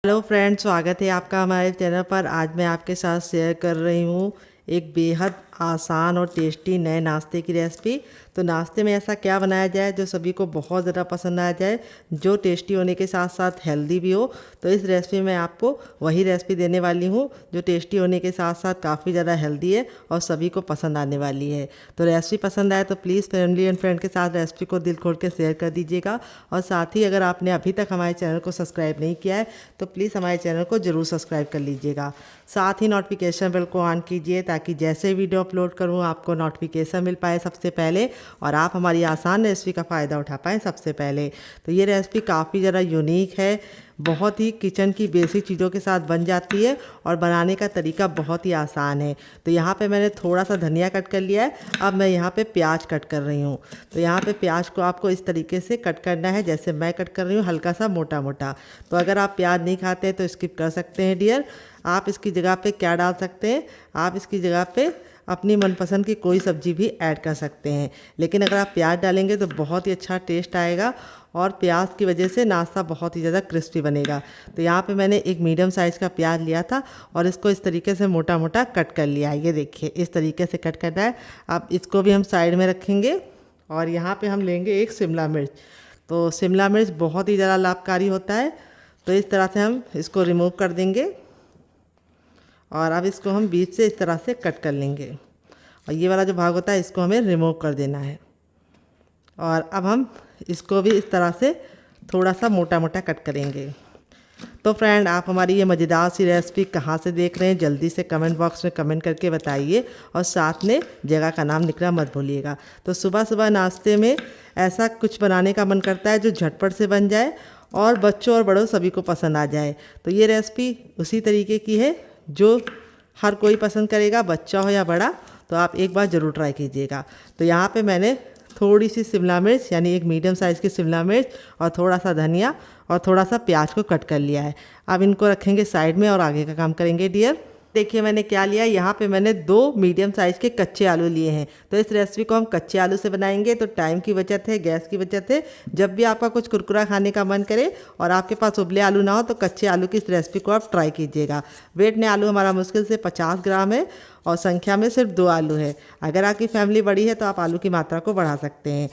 Hello friends, स्वागत है आपका हमारे चैनल पर। आज मैं आपके साथ शेयर कर रही हूँ एक बेहद आसान और टेस्टी नए नाश्ते की रेसिपी। तो नाश्ते में ऐसा क्या बनाया जाए जो सभी को बहुत ज़्यादा पसंद आ जाए, जो टेस्टी होने के साथ साथ हेल्दी भी हो। तो इस रेसिपी में आपको वही रेसिपी देने वाली हूँ जो टेस्टी होने के साथ साथ काफ़ी ज़्यादा हेल्दी है और सभी को पसंद आने वाली है। तो रेसिपी पसंद आए तो प्लीज़ फैमिली एंड फ्रेंड के साथ रेसिपी को दिल खोल के शेयर कर दीजिएगा। और साथ ही अगर आपने अभी तक हमारे चैनल को सब्सक्राइब नहीं किया है तो प्लीज़ हमारे चैनल को ज़रूर सब्सक्राइब कर लीजिएगा। साथ ही नोटिफिकेशन बेल को ऑन कीजिए ताकि जैसे वीडियो अपलोड करूँ आपको नोटिफिकेशन मिल पाए सबसे पहले और आप हमारी आसान रेसिपी का फ़ायदा उठा पाएँ सबसे पहले। तो ये रेसिपी काफ़ी ज़्यादा यूनिक है, बहुत ही किचन की बेसिक चीज़ों के साथ बन जाती है और बनाने का तरीका बहुत ही आसान है। तो यहाँ पे मैंने थोड़ा सा धनिया कट कर लिया है। अब मैं यहाँ पे प्याज कट कर रही हूँ। तो यहाँ पे प्याज को आपको इस तरीके से कट करना है जैसे मैं कट कर रही हूँ, हल्का सा मोटा मोटा। तो अगर आप प्याज नहीं खाते हैं तो स्किप कर सकते हैं डियर। आप इसकी जगह पे क्या डाल सकते हैं, आप इसकी जगह पे अपनी मनपसंद की कोई सब्ज़ी भी ऐड कर सकते हैं। लेकिन अगर आप प्याज डालेंगे तो बहुत ही अच्छा टेस्ट आएगा और प्याज की वजह से नाश्ता बहुत ही ज़्यादा क्रिस्पी बनेगा। तो यहाँ पे मैंने एक मीडियम साइज़ का प्याज लिया था और इसको इस तरीके से मोटा मोटा कट कर लिया है। ये देखिए इस तरीके से कट करना है। अब इसको भी हम साइड में रखेंगे और यहाँ पे हम लेंगे एक शिमला मिर्च। तो शिमला मिर्च बहुत ही ज़्यादा लाभकारी होता है, तो इस तरह से हम इसको रिमूव कर देंगे और अब इसको हम बीच से इस तरह से कट कर लेंगे और ये वाला जो भाग होता है इसको हमें रिमूव कर देना है। और अब हम इसको भी इस तरह से थोड़ा सा मोटा मोटा कट करेंगे। तो फ्रेंड, आप हमारी ये मज़ेदार सी रेसिपी कहाँ से देख रहे हैं जल्दी से कमेंट बॉक्स में कमेंट करके बताइए और साथ में जगह का नाम लिखना मत भूलिएगा। तो सुबह सुबह नाश्ते में ऐसा कुछ बनाने का मन करता है जो झटपट से बन जाए और बच्चों और बड़ों सभी को पसंद आ जाए। तो ये रेसिपी उसी तरीके की है जो हर कोई पसंद करेगा, बच्चा हो या बड़ा। तो आप एक बार ज़रूर ट्राई कीजिएगा। तो यहाँ पे मैंने थोड़ी सी शिमला मिर्च यानी एक मीडियम साइज़ की शिमला मिर्च और थोड़ा सा धनिया और थोड़ा सा प्याज को कट कर लिया है। अब इनको रखेंगे साइड में और आगे का काम करेंगे डियर। देखिए मैंने क्या लिया, यहाँ पे मैंने 2 मीडियम साइज़ के कच्चे आलू लिए हैं। तो इस रेसिपी को हम कच्चे आलू से बनाएंगे तो टाइम की बचत है, गैस की बचत है। जब भी आपका कुछ कुरकुरा खाने का मन करे और आपके पास उबले आलू ना हो तो कच्चे आलू की इस रेसिपी को आप ट्राई कीजिएगा। वेट में आलू हमारा मुश्किल से 50 ग्राम है और संख्या में सिर्फ 2 आलू है। अगर आपकी फैमिली बड़ी है तो आप आलू की मात्रा को बढ़ा सकते हैं।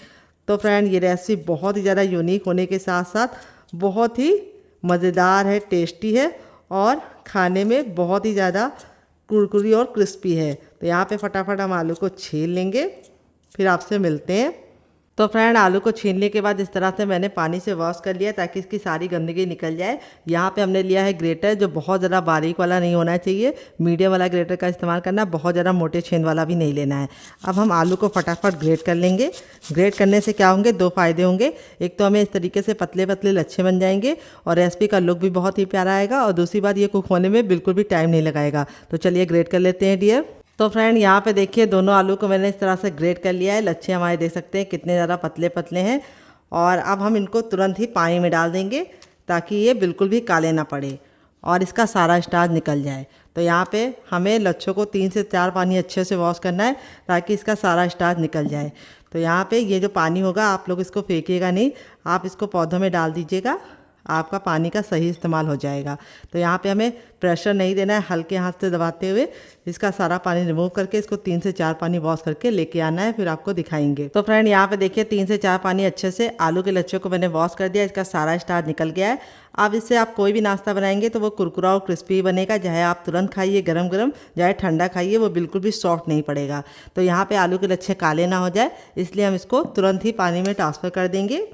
तो फ्रेंड, ये रेसिपी बहुत ही ज़्यादा यूनिक होने के साथ साथ बहुत ही मज़ेदार है, टेस्टी है और खाने में बहुत ही ज़्यादा कुरकुरी और क्रिस्पी है। तो यहाँ पे फटाफट हम आलू को छील लेंगे, फिर आपसे मिलते हैं। तो फ्रेंड, आलू को छीलने के बाद इस तरह से मैंने पानी से वॉश कर लिया ताकि इसकी सारी गंदगी निकल जाए। यहाँ पे हमने लिया है ग्रेटर, जो बहुत ज़्यादा बारीक वाला नहीं होना चाहिए, मीडियम वाला ग्रेटर का इस्तेमाल करना, बहुत ज़्यादा मोटे छेद वाला भी नहीं लेना है। अब हम आलू को फटाफट ग्रेट कर लेंगे। ग्रेट करने से क्या होंगे, 2 फ़ायदे होंगे। एक तो हमें इस तरीके से पतले पतले लच्छे बन जाएंगे और रेसिपी का लुक भी बहुत ही प्यारा आएगा और दूसरी बात ये कुक होने में बिल्कुल भी टाइम नहीं लगाएगा। तो चलिए ग्रेट कर लेते हैं डियर। तो फ्रेंड, यहाँ पे देखिए दोनों आलू को मैंने इस तरह से ग्रेट कर लिया है। लच्छे हमारे देख सकते हैं कितने ज़्यादा पतले पतले हैं। और अब हम इनको तुरंत ही पानी में डाल देंगे ताकि ये बिल्कुल भी काले ना पड़े और इसका सारा स्टार्च निकल जाए। तो यहाँ पे हमें लच्छों को 3 से 4 पानी अच्छे से वॉश करना है ताकि इसका सारा स्टार्च निकल जाए। तो यहाँ पे ये जो पानी होगा आप लोग इसको फेंकिएगा नहीं, आप इसको पौधों में डाल दीजिएगा, आपका पानी का सही इस्तेमाल हो जाएगा। तो यहाँ पे हमें प्रेशर नहीं देना है, हल्के हाथ से दबाते हुए इसका सारा पानी रिमूव करके इसको 3 से 4 पानी वॉश करके लेके आना है, फिर आपको दिखाएंगे। तो फ्रेंड, यहाँ पे देखिए 3 से 4 पानी अच्छे से आलू के लच्छे को मैंने वॉश कर दिया, इसका सारा स्टार्च निकल गया है। अब इससे आप कोई भी नाश्ता बनाएंगे तो वो कुरकुरा और क्रिस्पी बनेगा, चाहे आप तुरंत खाइए गरम गरम, चाहे ठंडा खाइए, वो बिल्कुल भी सॉफ्ट नहीं पड़ेगा। तो यहाँ पे आलू के लच्छे काले ना हो जाए इसलिए हम इसको तुरंत ही पानी में ट्रांसफ़र कर देंगे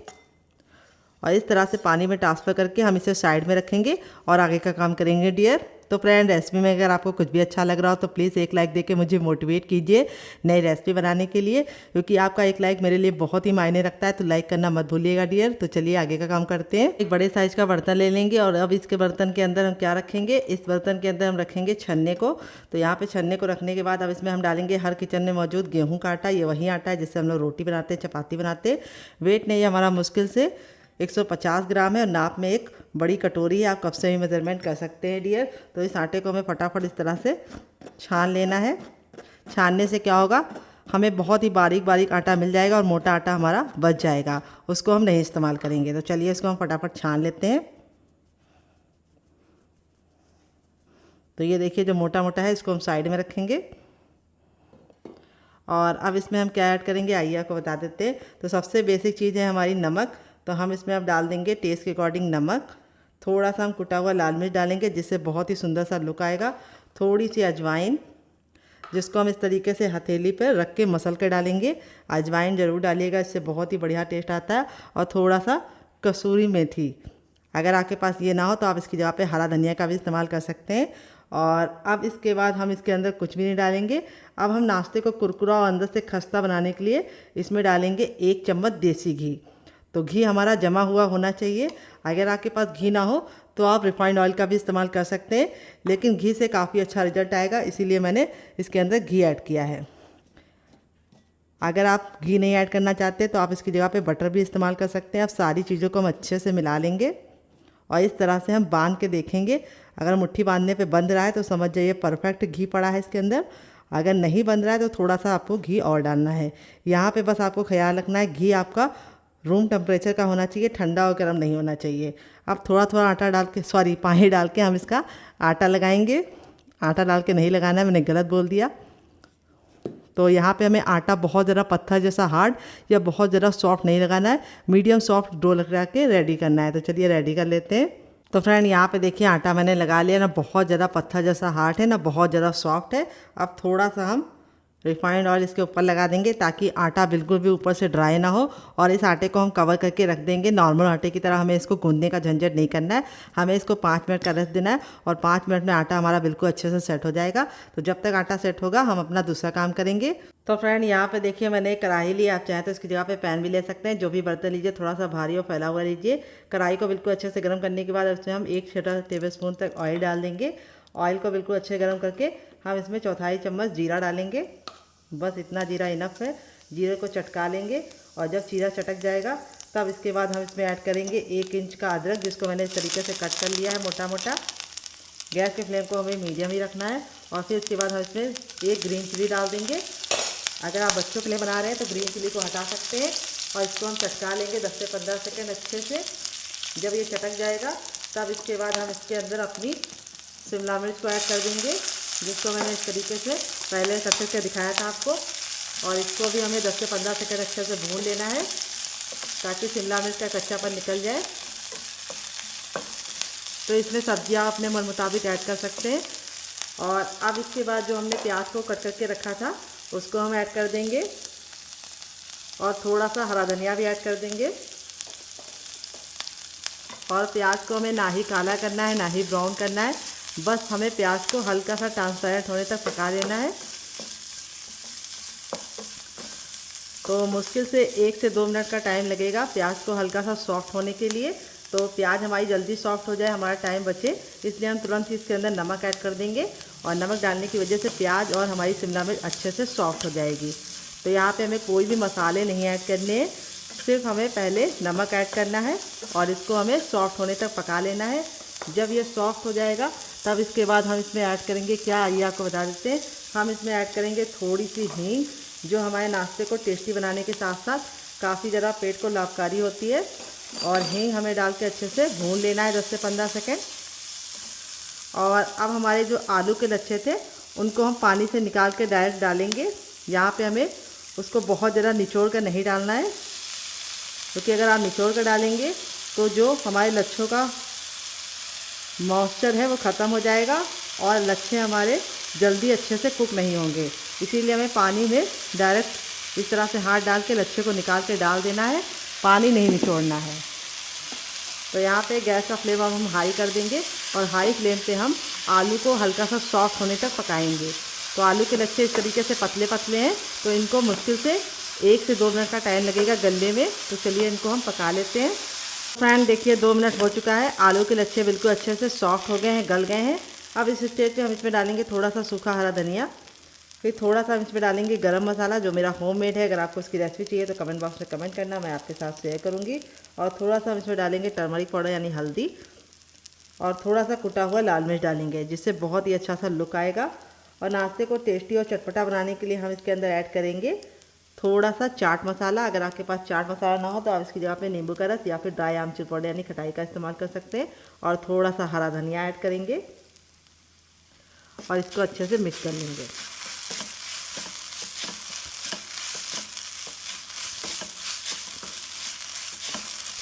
और इस तरह से पानी में ट्रांसफ़र करके हम इसे साइड में रखेंगे और आगे का काम करेंगे डियर। तो फ्रेंड, रेसिपी में अगर आपको कुछ भी अच्छा लग रहा हो तो प्लीज़ एक लाइक देके मुझे मोटिवेट कीजिए नई रेसिपी बनाने के लिए, क्योंकि आपका एक लाइक मेरे लिए बहुत ही मायने रखता है। तो लाइक करना मत भूलिएगा डियर। तो चलिए आगे का काम करते हैं। एक बड़े साइज़ का बर्तन ले लेंगे और अब इसके बर्तन के अंदर हम क्या रखेंगे, इस बर्तन के अंदर हम रखेंगे छन्ने को। तो यहाँ पे छन्ने को रखने के बाद अब इसमें हम डालेंगे हर किचन में मौजूद गेहूँ का आटा। ये वही आटा है जिससे हम लोग रोटी बनाते हैं, चपाती बनाते हैं। वेट नहीं, हमारा मुश्किल से 150 ग्राम है और नाप में एक बड़ी कटोरी है, आप कप से भी मेजरमेंट कर सकते हैं डियर। तो इस आटे को हमें फटाफट इस तरह से छान लेना है। छानने से क्या होगा, हमें बहुत ही बारीक बारीक आटा मिल जाएगा और मोटा आटा हमारा बच जाएगा, उसको हम नहीं इस्तेमाल करेंगे। तो चलिए इसको हम फटाफट छान लेते हैं। तो ये देखिए जो मोटा मोटा है इसको हम साइड में रखेंगे। और अब इसमें हम क्या ऐड करेंगे आइए आपको बता देते हैं। तो सबसे बेसिक चीज़ है हमारी नमक। तो हम इसमें अब डाल देंगे टेस्ट के अकॉर्डिंग नमक। थोड़ा सा हम कुटा हुआ लाल मिर्च डालेंगे जिससे बहुत ही सुंदर सा लुक आएगा। थोड़ी सी अजवाइन, जिसको हम इस तरीके से हथेली पर रख के मसल के डालेंगे। अजवाइन ज़रूर डालिएगा, इससे बहुत ही बढ़िया टेस्ट आता है। और थोड़ा सा कसूरी मेथी, अगर आपके पास ये ना हो तो आप इसकी जगह पे हरा धनिया का भी इस्तेमाल कर सकते हैं। और अब इसके बाद हम इसके अंदर कुछ भी नहीं डालेंगे। अब हम नाश्ते को कुरकुरा और अंदर से खस्ता बनाने के लिए इसमें डालेंगे 1 चम्मच देसी घी। तो घी हमारा जमा हुआ होना चाहिए। अगर आपके पास घी ना हो तो आप रिफाइंड ऑयल का भी इस्तेमाल कर सकते हैं, लेकिन घी से काफ़ी अच्छा रिजल्ट आएगा, इसीलिए मैंने इसके अंदर घी ऐड किया है। अगर आप घी नहीं ऐड करना चाहते तो आप इसकी जगह पे बटर भी इस्तेमाल कर सकते हैं। अब सारी चीज़ों को हम अच्छे से मिला लेंगे और इस तरह से हम बांध के देखेंगे। अगर मुट्ठी बांधने पे बंध रहा है तो समझ जाइए परफेक्ट घी पड़ा है इसके अंदर। अगर नहीं बंध रहा है तो थोड़ा सा आपको घी और डालना है। यहाँ पे बस आपको ख्याल रखना है घी आपका रूम टेम्परेचर का होना चाहिए, ठंडा और गर्म नहीं होना चाहिए। अब थोड़ा थोड़ा आटा डाल के पानी डाल के हम इसका आटा लगाएंगे। आटा डाल के नहीं लगाना है, मैंने गलत बोल दिया। तो यहाँ पे हमें आटा बहुत ज़रा पत्थर जैसा हार्ड या बहुत ज़रा सॉफ्ट नहीं लगाना है, मीडियम सॉफ्ट डो लगा के रेडी करना है। तो चलिए रेडी कर लेते हैं। तो फ्रेंड यहाँ पे देखिए आटा मैंने लगा लिया, ना बहुत ज़्यादा पत्थर जैसा हार्ड है ना बहुत ज़्यादा सॉफ्ट है। अब थोड़ा सा हम रिफाइंड ऑयल इसके ऊपर लगा देंगे ताकि आटा बिल्कुल भी ऊपर से ड्राई ना हो। और इस आटे को हम कवर करके रख देंगे। नॉर्मल आटे की तरह हमें इसको गूंदने का झंझट नहीं करना है, हमें इसको 5 मिनट का रेस्ट देना है और 5 मिनट में आटा हमारा बिल्कुल अच्छे से सेट हो जाएगा। तो जब तक आटा सेट होगा हम अपना दूसरा काम करेंगे। तो फ्रेंड यहाँ पे देखिए मैंने कढ़ाई ली, आप चाहें तो इसकी जगह पे पैन भी ले सकते हैं। जो भी बर्तन लीजिए थोड़ा सा भारी और फैला हुआ लीजिए। कढ़ाई को बिल्कुल अच्छे से गर्म करने के बाद उसमें हम 1 छोटा टेबल स्पून तक ऑयल डाल देंगे। ऑयल को बिल्कुल अच्छे गर्म करके हम इसमें 1/4 चम्मच जीरा डालेंगे। बस इतना जीरा इनफ है। जीरे को चटका लेंगे और जब जीरा चटक जाएगा तब इसके बाद हम इसमें ऐड करेंगे 1 इंच का अदरक, जिसको मैंने इस तरीके से कट कर लिया है मोटा मोटा। गैस के फ्लेम को हमें मीडियम ही रखना है। और फिर इसके बाद हम इसमें 1 ग्रीन चिली डाल देंगे। अगर आप बच्चों के लिए बना रहे हैं तो ग्रीन चिली को हटा सकते हैं। और इसको हम चटका लेंगे 10 से 15 सेकेंड अच्छे से। जब ये चटक जाएगा तब इसके बाद हम इसके अंदर अपनी शिमला मिर्च को ऐड कर देंगे, जिसको मैंने इस तरीके से पहले कट करके दिखाया था आपको। और इसको भी हमें 10 से 15 सेकेंड अच्छे से भून लेना है ताकि शिमला मिर्च का कच्चापन निकल जाए। तो इसमें सब्जियां अपने मन मुताबिक ऐड कर सकते हैं। और अब इसके बाद जो हमने प्याज को कट करके रखा था उसको हम ऐड कर देंगे और थोड़ा सा हरा धनिया भी ऐड कर देंगे। और प्याज को हमें ना ही काला करना है ना ही ब्राउन करना है, बस हमें प्याज को हल्का सा ट्रांसपेरेंट होने तक पका लेना है। तो मुश्किल से 1 से 2 मिनट का टाइम लगेगा प्याज को हल्का सा सॉफ्ट होने के लिए। तो प्याज हमारी जल्दी सॉफ्ट हो जाए, हमारा टाइम बचे, इसलिए हम तुरंत ही इसके अंदर नमक ऐड कर देंगे। और नमक डालने की वजह से प्याज और हमारी शिमला मिर्च अच्छे से सॉफ्ट हो जाएगी। तो यहाँ पे हमें कोई भी मसाले नहीं ऐड करने हैं, सिर्फ हमें पहले नमक ऐड करना है और इसको हमें सॉफ्ट होने तक पका लेना है। जब ये सॉफ्ट हो जाएगा तब इसके बाद हम इसमें ऐड करेंगे क्या, आइए आपको बता देते हैं। हम इसमें ऐड करेंगे थोड़ी सी हींग, जो हमारे नाश्ते को टेस्टी बनाने के साथ साथ काफ़ी ज़्यादा पेट को लाभकारी होती है। और हींग हमें डाल के अच्छे से भून लेना है 10 से 15 सेकेंड। और अब हमारे जो आलू के लच्छे थे उनको हम पानी से निकाल के डायरेक्ट डालेंगे। यहाँ पे हमें उसको बहुत ज़्यादा निचोड़ कर नहीं डालना है, क्योंकि अगर आप निचोड़ कर डालेंगे तो जो हमारे लच्छों का मॉइस्चर है वो ख़त्म हो जाएगा और लच्छे हमारे जल्दी अच्छे से कुक नहीं होंगे। इसीलिए हमें पानी में डायरेक्ट इस तरह से हाथ डाल के लच्छे को निकाल के डाल देना है, पानी नहीं निचोड़ना है। तो यहाँ पे गैस का फ्लेम हम हाई कर देंगे और हाई फ्लेम पे हम आलू को हल्का सा सॉफ्ट होने तक पकाएंगे। तो आलू के लच्छे इस तरीके से पतले पतले हैं, तो इनको मुश्किल से 1 से 2 मिनट का टाइम लगेगा गलने में। तो चलिए इनको हम पका लेते हैं। फ्रेंड देखिए 2 मिनट हो चुका है, आलू के लच्छे बिल्कुल अच्छे से सॉफ्ट हो गए हैं, गल गए हैं। अब इस स्टेज पे हम इसमें डालेंगे थोड़ा सा सूखा हरा धनिया, फिर थोड़ा सा हम इसमें डालेंगे गरम मसाला जो मेरा होममेड है। अगर आपको इसकी रेसिपी चाहिए तो कमेंट बॉक्स में कमेंट करना, मैं आपके साथ शेयर करूँगी। और थोड़ा सा हम इसमें डालेंगे टर्मरिक पाउडर यानी हल्दी, और थोड़ा सा कुटा हुआ लाल मिर्च डालेंगे, जिससे बहुत ही अच्छा सा लुक आएगा। और नाश्ते को टेस्टी और चटपटा बनाने के लिए हम इसके अंदर ऐड करेंगे थोड़ा सा चाट मसाला। अगर आपके पास चाट मसाला ना हो तो आप इसकी जगह पे नींबू का रस या फिर ड्राई आमचूर पाउडर यानी खटाई का इस्तेमाल कर सकते हैं। और थोड़ा सा हरा धनिया ऐड करेंगे। और इसको अच्छे से मिक्स कर लेंगे।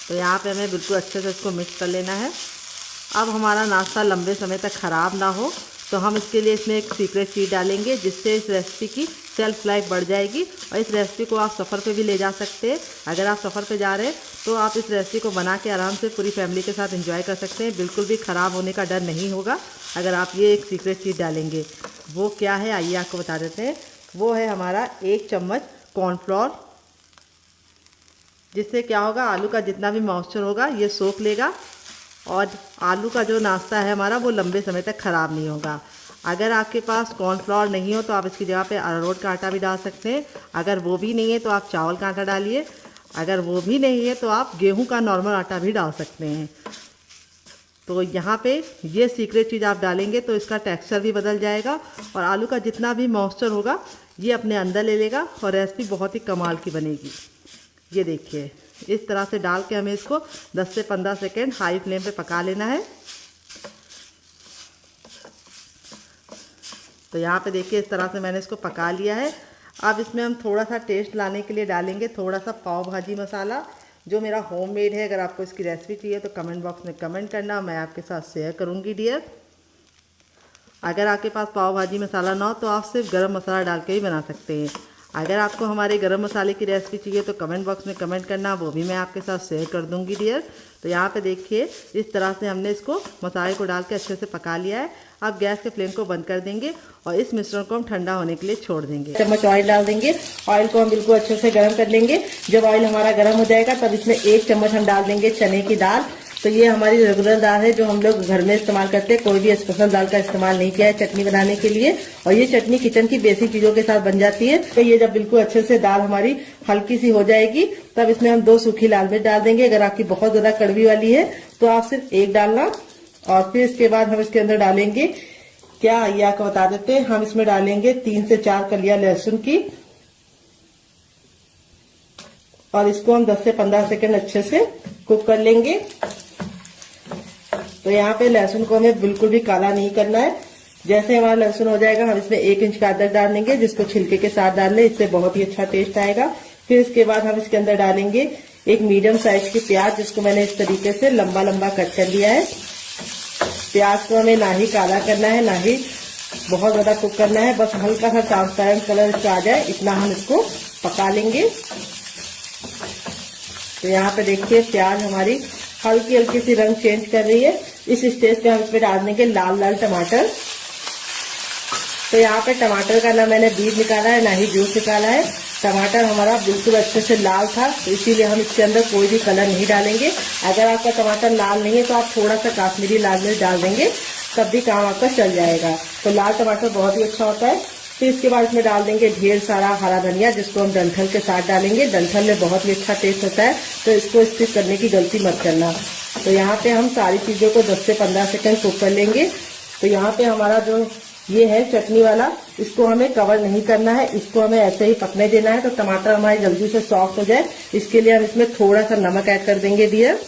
तो यहाँ पे हमें बिल्कुल अच्छे से इसको मिक्स कर लेना है। अब हमारा नाश्ता लंबे समय तक ख़राब ना हो तो हम इसके लिए इसमें एक सीक्रेट चीज़ डालेंगे, जिससे इस रेसिपी की सेल्फ लाइफ बढ़ जाएगी। और इस रेसिपी को आप सफ़र पे भी ले जा सकते हैं। अगर आप सफ़र पे जा रहे हैं तो आप इस रेसिपी को बना के आराम से पूरी फैमिली के साथ एंजॉय कर सकते हैं। बिल्कुल भी ख़राब होने का डर नहीं होगा अगर आप ये एक सीक्रेट चीज़ डालेंगे। वो क्या है आइए आपको बता देते हैं। वो है हमारा 1 चम्मच कॉर्नफ्लोर, जिससे क्या होगा, आलू का जितना भी मॉइस्चर होगा ये सोख लेगा और आलू का जो नाश्ता है हमारा वो लंबे समय तक ख़राब नहीं होगा। अगर आपके पास कॉर्नफ्लोर नहीं हो तो आप इसकी जगह पे अरारोट का आटा भी डाल सकते हैं। अगर वो भी नहीं है तो आप चावल का आटा डालिए। अगर वो भी नहीं है तो आप गेहूं का नॉर्मल आटा भी डाल सकते हैं। तो यहाँ पे ये सीक्रेट चीज़ आप डालेंगे तो इसका टेक्सचर भी बदल जाएगा और आलू का जितना भी मॉइस्चर होगा ये अपने अंदर ले लेगा और रेसिपी बहुत ही कमाल की बनेगी। ये देखिए, इस तरह से डाल के हमें इसको 10 से 15 सेकेंड हाई फ्लेम पे पका लेना है। तो यहाँ पे देखिए इस तरह से मैंने इसको पका लिया है। अब इसमें हम थोड़ा सा टेस्ट लाने के लिए डालेंगे थोड़ा सा पाव भाजी मसाला, जो मेरा होममेड है। अगर आपको इसकी रेसिपी चाहिए तो कमेंट बॉक्स में कमेंट करना, मैं आपके साथ शेयर करूँगी डियर। अगर आपके पास पाव भाजी मसाला ना हो तो आप सिर्फ गरम मसाला डाल के ही बना सकते हैं। अगर आपको हमारे गरम मसाले की रेसिपी चाहिए तो कमेंट बॉक्स में कमेंट करना, वो भी मैं आपके साथ शेयर कर दूंगी डियर। तो यहाँ पे देखिए इस तरह से हमने इसको मसाले को डाल के अच्छे से पका लिया है। अब गैस के फ्लेम को बंद कर देंगे और इस मिश्रण को हम ठंडा होने के लिए छोड़ देंगे। चम्मच ऑयल डाल देंगे। ऑयल को हम बिल्कुल अच्छे से गर्म कर लेंगे। जब ऑयल हमारा गर्म हो जाएगा तब इसमें 1 चम्मच हम डाल देंगे चने की दाल। तो ये हमारी रेगुलर दाल है जो हम लोग घर में इस्तेमाल करते हैं। कोई भी स्पेशल दाल का इस्तेमाल नहीं किया है चटनी बनाने के लिए। और ये चटनी किचन की बेसिक चीजों के साथ बन जाती है। तो ये जब बिल्कुल अच्छे से दाल हमारी हल्की सी हो जाएगी तब इसमें हम 2 सूखी लाल मिर्च डाल देंगे। अगर आपकी बहुत ज्यादा कड़वी वाली है तो आप सिर्फ 1 डालना। और फिर इसके बाद हम इसके अंदर डालेंगे क्या, ये आपको बता देते हैं, हम इसमें डालेंगे 3 से 4 कलियां लहसुन की। और इसको हम 10 से 15 सेकंड अच्छे से कुक कर लेंगे। तो यहाँ पे लहसुन को हमें बिल्कुल भी काला नहीं करना है। जैसे हमारा लहसुन हो जाएगा हम इसमें 1 इंच का अदरक डाल देंगे, जिसको छिलके के साथ डाल लें, इससे बहुत ही अच्छा टेस्ट आएगा। फिर इसके बाद हम इसके अंदर डालेंगे एक मीडियम साइज की प्याज, जिसको मैंने इस तरीके से लंबा लंबा कट कर लिया है। प्याज को हमें ना ही काला करना है ना ही बहुत ज्यादा कुक करना है, बस हल्का सा ट्रांसपेरेंट कलर इसका आ जाए इतना हम इसको पका लेंगे। तो यहाँ पे देखिए प्याज हमारी हल्की हल्की सी रंग चेंज कर रही है। इस स्टेज पे हम इसमें डाल देंगे लाल लाल टमाटर। तो यहाँ पे टमाटर का ना मैंने बीज निकाला है ना ही जूस निकाला है। टमाटर हमारा बिल्कुल अच्छे से लाल था तो इसीलिए हम इसके अंदर कोई भी कलर नहीं डालेंगे। अगर आपका टमाटर लाल नहीं है तो आप थोड़ा सा काश्मीरी लाल मिर्च डाल देंगे, तब भी काम आपका चल जाएगा। तो लाल टमाटर बहुत ही अच्छा होता है। फिर इसके बाद इसमें डाल देंगे ढेर सारा हरा धनिया, जिसको हम डंठल के साथ डालेंगे। डंठल में बहुत ही अच्छा टेस्ट होता है, तो इसको स्किप करने की गलती मत करना। तो यहाँ पे हम सारी चीजों को 10 से 15 सेकंड कुक कर लेंगे। तो यहाँ पे हमारा जो ये है चटनी वाला, इसको हमें कवर नहीं करना है, इसको हमें ऐसे ही पकने देना है। तो टमाटर हमारे जल्दी से सॉफ्ट हो जाए इसके लिए हम इसमें थोड़ा सा नमक ऐड कर देंगे डियर।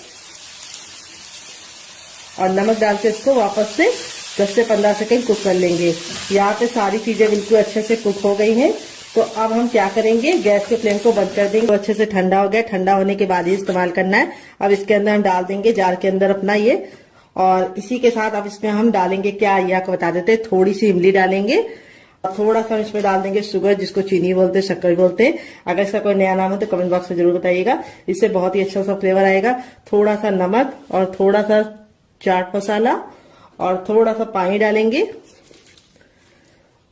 और नमक डाल के इसको वापस से 10 से 15 सेकंड कुक कर लेंगे। यहाँ पे सारी चीजें बिल्कुल अच्छे से कुक हो गई हैं। तो अब हम क्या करेंगे, गैस के फ्लेम को बंद कर देंगे। तो अच्छे से ठंडा हो गया, ठंडा होने के बाद ही इस्तेमाल करना है। अब इसके अंदर हम डाल देंगे जार के अंदर अपना ये, और इसी के साथ अब इसमें हम डालेंगे क्या, ये आपको बता देते हैं, थोड़ी सी इमली डालेंगे। और थोड़ा सा इसमें डाल देंगे शुगर, जिसको चीनी बोलते हैं, शक्कर बोलते हैं। अगर इसका कोई नया नाम हो तो कमेंट बॉक्स में जरूर बताइएगा, इससे बहुत ही अच्छा सा फ्लेवर आएगा। थोड़ा सा नमक और थोड़ा सा चाट मसाला और थोड़ा सा पानी डालेंगे।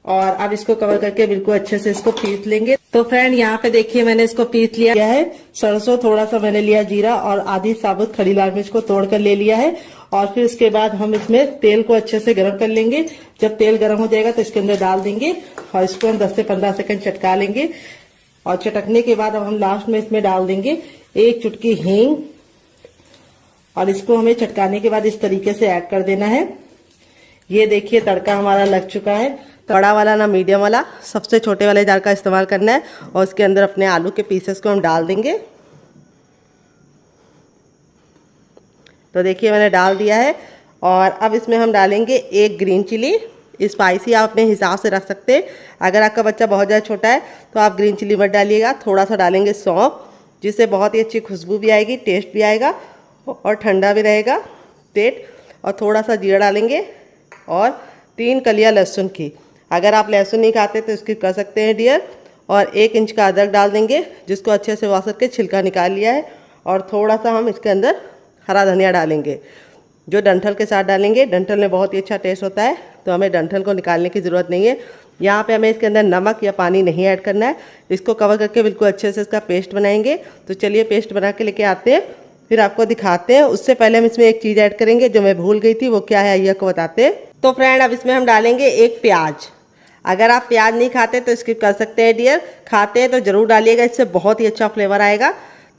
और अब इसको कवर करके बिल्कुल अच्छे से इसको पीस लेंगे। तो फ्रेंड यहाँ पे देखिए मैंने इसको पीस लिया है। सरसों थोड़ा सा मैंने लिया, जीरा और आधी साबुत खड़ी लाल मिर्च को तोड़ कर ले लिया है। और फिर इसके बाद हम इसमें तेल को अच्छे से गर्म कर लेंगे। जब तेल गर्म हो जाएगा तो इसके अंदर डाल देंगे और इसको हम 10 से 15 सेकंड चटका लेंगे। और चटकने के बाद अब हम लास्ट में इसमें डाल देंगे 1 चुटकी हींग, और इसको हमें चटकाने के बाद इस तरीके से ऐड कर देना है। ये देखिए तड़का हमारा लग चुका है। बड़ा वाला ना मीडियम वाला, सबसे छोटे वाले जार का इस्तेमाल करना है। और उसके अंदर अपने आलू के पीसेस को हम डाल देंगे। तो देखिए मैंने डाल दिया है। और अब इसमें हम डालेंगे 1 ग्रीन चिली, स्पाइसी आप अपने हिसाब से रख सकते हैं। अगर आपका बच्चा बहुत ज़्यादा छोटा है तो आप ग्रीन चिली मत डालिएगा। थोड़ा सा डालेंगे सौंफ, जिससे बहुत ही अच्छी खुशबू भी आएगी, टेस्ट भी आएगा और ठंडा भी रहेगा पेट। और थोड़ा सा जीरा डालेंगे और 3 कलियां लहसुन की। अगर आप लहसुन नहीं खाते तो स्किप कर सकते हैं डियर। और 1 इंच का अदरक डाल देंगे, जिसको अच्छे से वॉश करके छिलका निकाल लिया है। और थोड़ा सा हम इसके अंदर हरा धनिया डालेंगे, जो डंठल के साथ डालेंगे। डंठल में बहुत ही अच्छा टेस्ट होता है, तो हमें डंठल को निकालने की ज़रूरत नहीं है। यहाँ पे हमें इसके अंदर नमक या पानी नहीं ऐड करना है। इसको कवर करके बिल्कुल अच्छे से इसका पेस्ट बनाएंगे। तो चलिए पेस्ट बना के लेके आते हैं, फिर आपको दिखाते हैं। उससे पहले हम इसमें एक चीज़ ऐड करेंगे जो मैं भूल गई थी, वो क्या है आइए आपको बताते हैं। तो फ्रेंड, अब इसमें हम डालेंगे 1 प्याज। अगर आप प्याज नहीं खाते तो स्किप कर सकते हैं डियर, खाते हैं तो ज़रूर डालिएगा, इससे बहुत ही अच्छा फ्लेवर आएगा।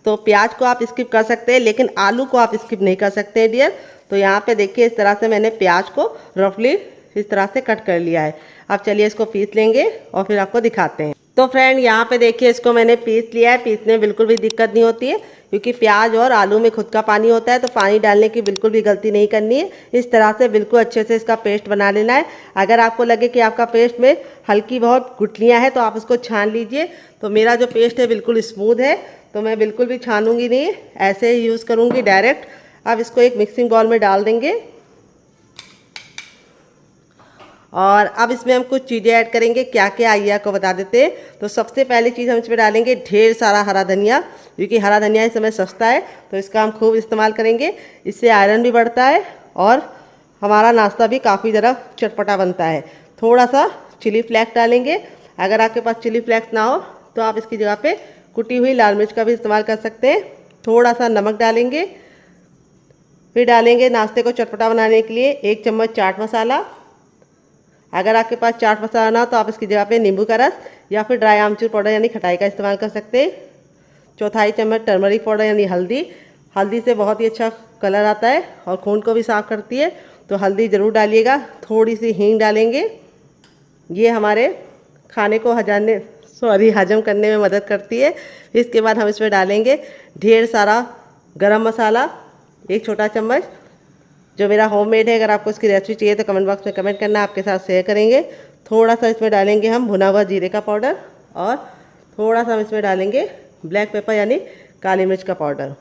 तो प्याज को आप स्किप कर सकते हैं, लेकिन आलू को आप स्किप नहीं कर सकते हैं डियर। तो यहाँ पे देखिए इस तरह से मैंने प्याज को रफली इस तरह से कट कर लिया है। अब चलिए इसको पीस लेंगे और फिर आपको दिखाते हैं। तो फ्रेंड, यहाँ पे देखिए इसको मैंने पीस लिया है। पीसने में बिल्कुल भी दिक्कत नहीं होती है, क्योंकि प्याज और आलू में खुद का पानी होता है, तो पानी डालने की बिल्कुल भी गलती नहीं करनी है। इस तरह से बिल्कुल अच्छे से इसका पेस्ट बना लेना है। अगर आपको लगे कि आपका पेस्ट में हल्की बहुत गुठलियाँ हैं तो आप उसको छान लीजिए। तो मेरा जो पेस्ट है बिल्कुल स्मूथ है, तो मैं बिल्कुल भी छानूंगी नहीं, ऐसे ही यूज़ करूँगी डायरेक्ट। अब इसको एक मिक्सिंग बाउल में डाल देंगे और अब इसमें हम कुछ चीज़ें ऐड करेंगे। क्या क्या आइए आपको बता देते हैं। तो सबसे पहली चीज़ हम इसमें डालेंगे ढेर सारा हरा धनिया, क्योंकि हरा धनिया इस समय सस्ता है, तो इसका हम खूब इस्तेमाल करेंगे। इससे आयरन भी बढ़ता है और हमारा नाश्ता भी काफ़ी ज़रा चटपटा बनता है। थोड़ा सा चिली फ्लेक्स डालेंगे। अगर आपके पास चिली फ्लेक्स ना हो तो आप इसकी जगह पे कुटी हुई लाल मिर्च का भी इस्तेमाल कर सकते हैं। थोड़ा सा नमक डालेंगे। फिर डालेंगे नाश्ते को चटपटा बनाने के लिए 1 चम्मच चाट मसाला। अगर आपके पास चाट मसाला ना हो तो आप इसकी जगह पे नींबू का रस या फिर ड्राई आमचूर पाउडर यानी खटाई का इस्तेमाल कर सकते हैं। 1/4 चम्मच टर्मरिक पाउडर यानी हल्दी। हल्दी से बहुत ही अच्छा कलर आता है और खून को भी साफ़ करती है, तो हल्दी ज़रूर डालिएगा। थोड़ी सी हींग डालेंगे, ये हमारे खाने को हजम करने में मदद करती है। इसके बाद हम इसमें डालेंगे ढेर सारा गरम मसाला, 1 छोटा चम्मच, जो मेरा होममेड है। अगर आपको इसकी रेसिपी चाहिए तो कमेंट बॉक्स में कमेंट करना, आपके साथ शेयर करेंगे। थोड़ा सा इसमें डालेंगे हम भुना हुआ जीरे का पाउडर और थोड़ा सा हम इसमें डालेंगे ब्लैक पेपर यानी काली मिर्च का पाउडर।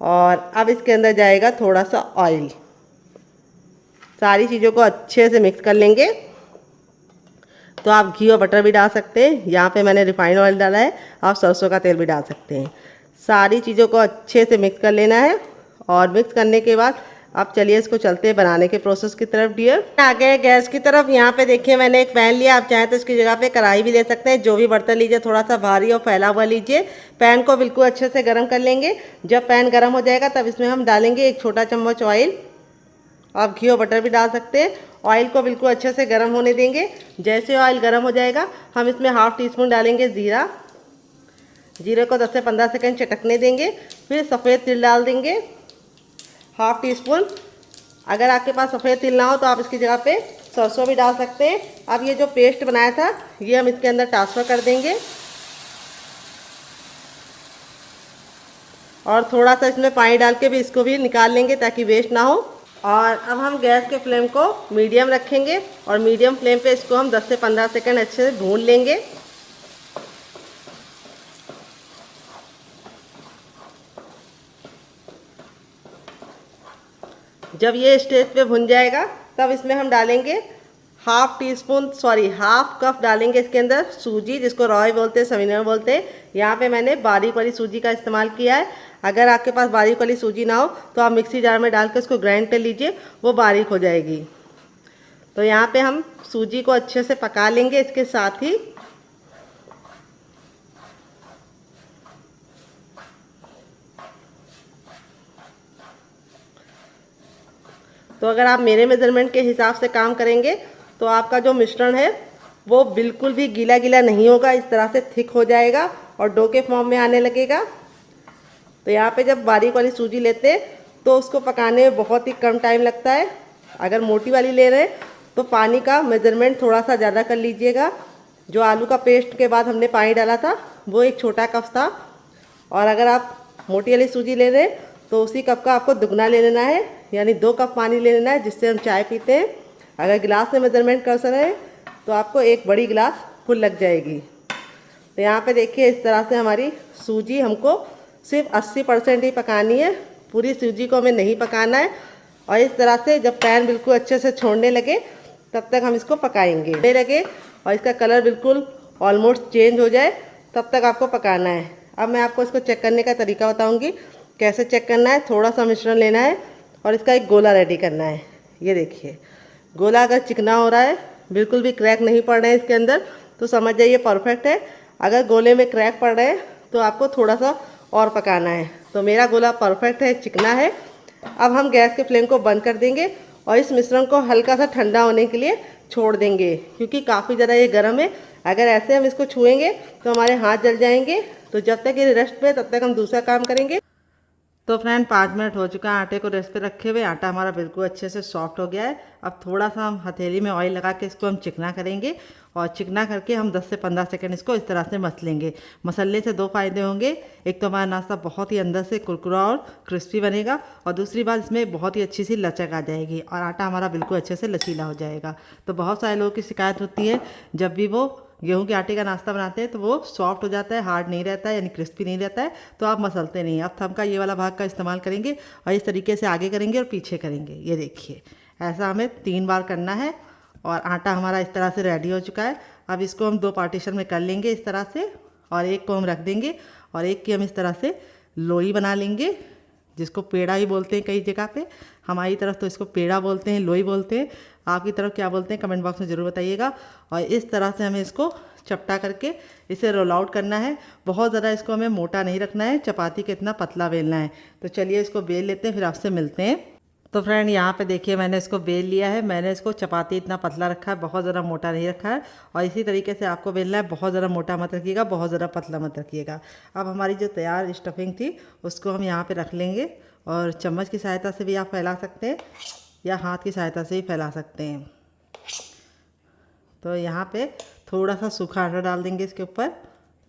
और अब इसके अंदर जाएगा थोड़ा सा ऑयल। सारी चीज़ों को अच्छे से मिक्स कर लेंगे। तो आप घी और बटर भी डाल सकते हैं। यहाँ पे मैंने रिफाइंड ऑयल डाला है, आप सरसों का तेल भी डाल सकते हैं। सारी चीज़ों को अच्छे से मिक्स कर लेना है। और मिक्स करने के बाद अब चलिए इसको चलते हैं बनाने के प्रोसेस की तरफ डियर। आ गए गैस की तरफ। यहाँ पे देखिए मैंने एक पैन लिया, आप चाहें तो इसकी जगह पे कढ़ाई भी ले सकते हैं। जो भी बर्तन लीजिए थोड़ा सा भारी और फैला हुआ लीजिए। पैन को बिल्कुल अच्छे से गर्म कर लेंगे। जब पैन गर्म हो जाएगा तब इसमें हम डालेंगे 1 छोटा चम्मच ऑयल। आप घी और बटर भी डाल सकते हैं। ऑयल को बिल्कुल अच्छे से गर्म होने देंगे। जैसे ऑयल गर्म हो जाएगा हम इसमें 1/2 टीस्पून डालेंगे ज़ीरा। जीरे को 10 से 15 सेकंड चटकने देंगे। फिर सफ़ेद तिल डाल देंगे 1/2 टीस्पून। अगर आपके पास सफ़ेद तिल ना हो तो आप इसकी जगह पे सरसों भी डाल सकते हैं। अब ये जो पेस्ट बनाया था ये हम इसके अंदर ट्रांसफ़र कर देंगे और थोड़ा सा इसमें पानी डाल के भी इसको भी निकाल लेंगे ताकि वेस्ट ना हो। और अब हम गैस के फ्लेम को मीडियम रखेंगे और मीडियम फ्लेम पे इसको हम 10 से 15 सेकंड अच्छे से भून लेंगे। जब ये स्टेज पे भुन जाएगा तब इसमें हम डालेंगे 1/2 कप डालेंगे इसके अंदर सूजी, जिसको रॉय बोलते हैं, सवीना बोलते हैं। यहाँ पे मैंने बारीक वाली सूजी का इस्तेमाल किया है। अगर आपके पास बारीक वाली सूजी ना हो तो आप मिक्सी जार में डाल के उसको ग्राइंड कर लीजिए, वो बारीक हो जाएगी। तो यहाँ पे हम सूजी को अच्छे से पका लेंगे। इसके साथ ही तो अगर आप मेरे मेज़रमेंट के हिसाब से काम करेंगे तो आपका जो मिश्रण है वो बिल्कुल भी गीला गीला नहीं होगा, इस तरह से थिक हो जाएगा और डो के फॉर्म में आने लगेगा। तो यहाँ पे जब बारीक वाली सूजी लेते हैं तो उसको पकाने में बहुत ही कम टाइम लगता है। अगर मोटी वाली ले रहे हैं तो पानी का मेज़रमेंट थोड़ा सा ज़्यादा कर लीजिएगा। जो आलू का पेस्ट के बाद हमने पानी डाला था वो 1 छोटा कप था, और अगर आप मोटी वाली सूजी ले रहे हैं तो उसी कप का आपको दुगना ले लेना है, यानी 2 कप पानी ले लेना है, जिससे हम चाय पीते हैं। अगर गिलास में मेजरमेंट कर सकें तो आपको एक बड़ी गिलास फुल लग जाएगी। तो यहाँ पे देखिए इस तरह से हमारी सूजी हमको सिर्फ 80% ही पकानी है, पूरी सूजी को हमें नहीं पकाना है। और इस तरह से जब पैन बिल्कुल अच्छे से छोड़ने लगे तब तक हम इसको पकाएंगे लगे और इसका कलर बिल्कुल ऑलमोस्ट चेंज हो जाए तब तक आपको पकाना है। अब मैं आपको इसको चेक करने का तरीका बताऊंगी कैसे चेक करना है। थोड़ा सा मिश्रण लेना है और इसका एक गोला रेडी करना है। ये देखिए गोला अगर चिकना हो रहा है, बिल्कुल भी क्रैक नहीं पड़ रहे हैं इसके अंदर, तो समझ जाइए परफेक्ट है। अगर गोले में क्रैक पड़ रहे हैं तो आपको थोड़ा सा और पकाना है। तो मेरा गोला परफेक्ट है, चिकना है। अब हम गैस के फ्लेम को बंद कर देंगे और इस मिश्रण को हल्का सा ठंडा होने के लिए छोड़ देंगे, क्योंकि काफ़ी ज़्यादा ये गर्म है। अगर ऐसे हम इसको छुएंगे तो हमारे हाथ जल जाएंगे। तो जब तक ये रेस्ट पे तब तक हम दूसरा काम करेंगे। तो फ्रेंड 5 मिनट हो चुका है आटे को रेस्ट पे रखे हुए। आटा हमारा बिल्कुल अच्छे से सॉफ्ट हो गया है। अब थोड़ा सा हम हथेली में ऑयल लगा के इसको हम चिकना करेंगे और चिकना करके हम 10 से 15 सेकंड इसको इस तरह से मसलेंगे। मसलने से 2 फ़ायदे होंगे। एक तो हमारा नाश्ता बहुत ही अंदर से कुरकुरा और क्रिस्पी बनेगा और दूसरी बात इसमें बहुत ही अच्छी सी लचक आ जाएगी और आटा हमारा बिल्कुल अच्छे से लचीला हो जाएगा। तो बहुत सारे लोगों की शिकायत होती है जब भी वो गेहूं के आटे का नाश्ता बनाते हैं तो वो सॉफ्ट हो जाता है, हार्ड नहीं रहता है, यानी क्रिस्पी नहीं रहता है, तो आप मसलते नहीं। अब थंब का ये वाला भाग का इस्तेमाल करेंगे और इस तरीके से आगे करेंगे और पीछे करेंगे। ये देखिए ऐसा हमें 3 बार करना है और आटा हमारा इस तरह से रेडी हो चुका है। अब इसको हम 2 पार्टीशन में कर लेंगे इस तरह से और एक को हम रख देंगे और एक की हम इस तरह से लोई बना लेंगे, जिसको पेड़ा ही बोलते हैं कई जगह पे। हमारी तरफ तो इसको पेड़ा बोलते हैं, लोई बोलते हैं। आपकी तरफ क्या बोलते हैं कमेंट बॉक्स में ज़रूर बताइएगा। और इस तरह से हमें इसको चपटा करके इसे रोल आउट करना है। बहुत ज़्यादा इसको हमें मोटा नहीं रखना है, चपाती के इतना पतला बेलना है। तो चलिए इसको बेल लेते हैं, फिर आपसे मिलते हैं। तो फ्रेंड यहाँ पे देखिए मैंने इसको बेल लिया है। मैंने इसको चपाती इतना पतला रखा है, बहुत ज़्यादा मोटा नहीं रखा है। और इसी तरीके से आपको बेलना है, बहुत ज़्यादा मोटा मत रखिएगा, बहुत ज़्यादा पतला मत रखिएगा। अब हमारी जो तैयार स्टफिंग थी उसको हम यहाँ पे रख लेंगे और चम्मच की सहायता से भी आप फैला सकते हैं या हाथ की सहायता से भी फैला सकते हैं। तो यहाँ पे थोड़ा सा सूखा आटा डाल देंगे इसके ऊपर,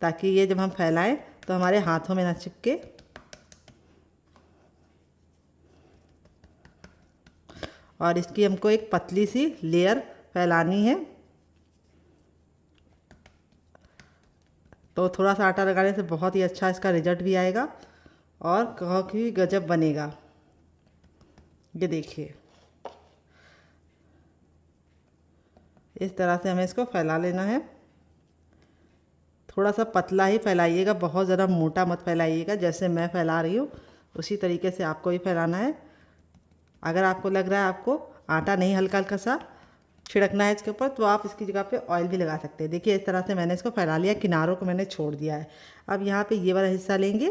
ताकि ये जब हम फैलाएं तो हमारे हाथों में ना चिपके। और इसकी हमको एक पतली सी लेयर फैलानी है। तो थोड़ा सा आटा लगाने से बहुत ही अच्छा इसका रिजल्ट भी आएगा और काफ़ी गजब बनेगा। ये देखिए इस तरह से हमें इसको फैला लेना है। थोड़ा सा पतला ही फैलाइएगा, बहुत ज़्यादा मोटा मत फैलाइएगा। जैसे मैं फैला रही हूँ उसी तरीके से आपको भी फैलाना है। अगर आपको लग रहा है आपको आटा नहीं हल्का हल्का सा छिड़कना है इसके ऊपर, तो आप इसकी जगह पे ऑयल भी लगा सकते हैं। देखिए इस तरह से मैंने इसको फैला लिया, किनारों को मैंने छोड़ दिया है। अब यहाँ पे ये वाला हिस्सा लेंगे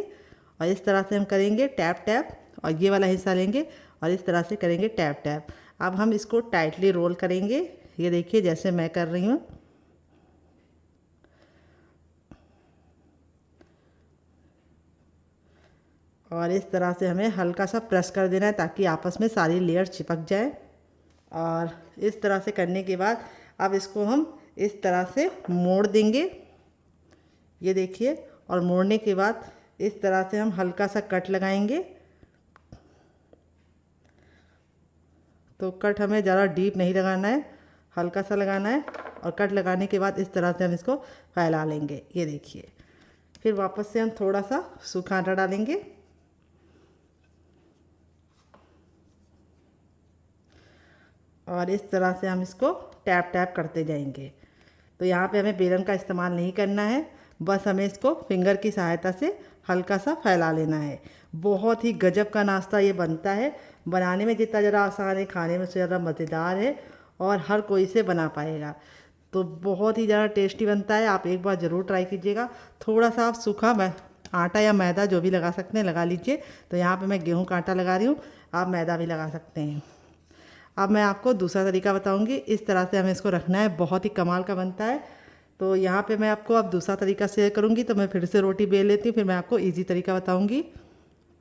और इस तरह से हम करेंगे टैप टैप, और ये वाला हिस्सा लेंगे और इस तरह से करेंगे टैप टैप। अब हम इसको टाइटली रोल करेंगे। ये देखिए जैसे मैं कर रही हूँ। और इस तरह से हमें हल्का सा प्रेस कर देना है ताकि आपस में सारी लेयर चिपक जाए। और इस तरह से करने के बाद अब इसको हम इस तरह से मोड़ देंगे। ये देखिए, और मोड़ने के बाद इस तरह से हम हल्का सा कट लगाएंगे। तो कट हमें ज़्यादा डीप नहीं लगाना है, हल्का सा लगाना है। और कट लगाने के बाद इस तरह से हम इसको फैला लेंगे। ये देखिए, फिर वापस से हम थोड़ा सा सूखा आटा डालेंगे और इस तरह से हम इसको टैप टैप करते जाएंगे। तो यहाँ पे हमें बेलन का इस्तेमाल नहीं करना है, बस हमें इसको फिंगर की सहायता से हल्का सा फैला लेना है। बहुत ही गजब का नाश्ता ये बनता है। बनाने में जितना ज़्यादा आसान है, खाने में उससे ज़्यादा मज़ेदार है और हर कोई से बना पाएगा। तो बहुत ही ज़्यादा टेस्टी बनता है, आप एक बार ज़रूर ट्राई कीजिएगा। थोड़ा सा आप सूखा आटा या मैदा जो भी लगा सकते हैं लगा लीजिए। तो यहाँ पे मैं गेहूं का आटा लगा रही हूँ, आप मैदा भी लगा सकते हैं। अब मैं आपको दूसरा तरीका बताऊंगी। इस तरह से हमें इसको रखना है, बहुत ही कमाल का बनता है। तो यहाँ पे मैं आपको अब दूसरा तरीका शेयर करूँगी। तो मैं फिर से रोटी बेल लेती हूँ, फिर मैं आपको इजी तरीका बताऊँगी।